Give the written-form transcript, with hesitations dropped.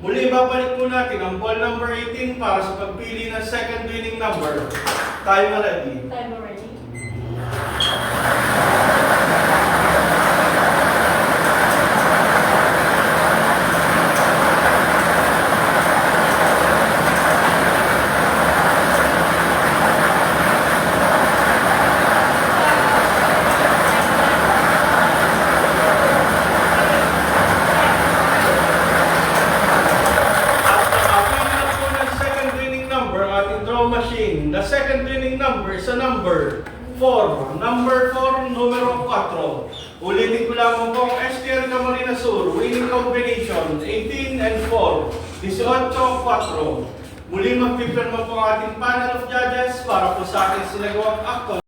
Muli, babalik po natin ang ball number 18 para sa pagpili ng second winning number. Tayo na ready. Time already. Machine. The second winning number is a number 4. Number 4, numero 4. Ulitin ko lamang po ang STL Camarines Sur. Winning combination, 18 and 4. 18, 4. Muli magpipirma po ang ating panel of judges para po sa ating sinagawang akto.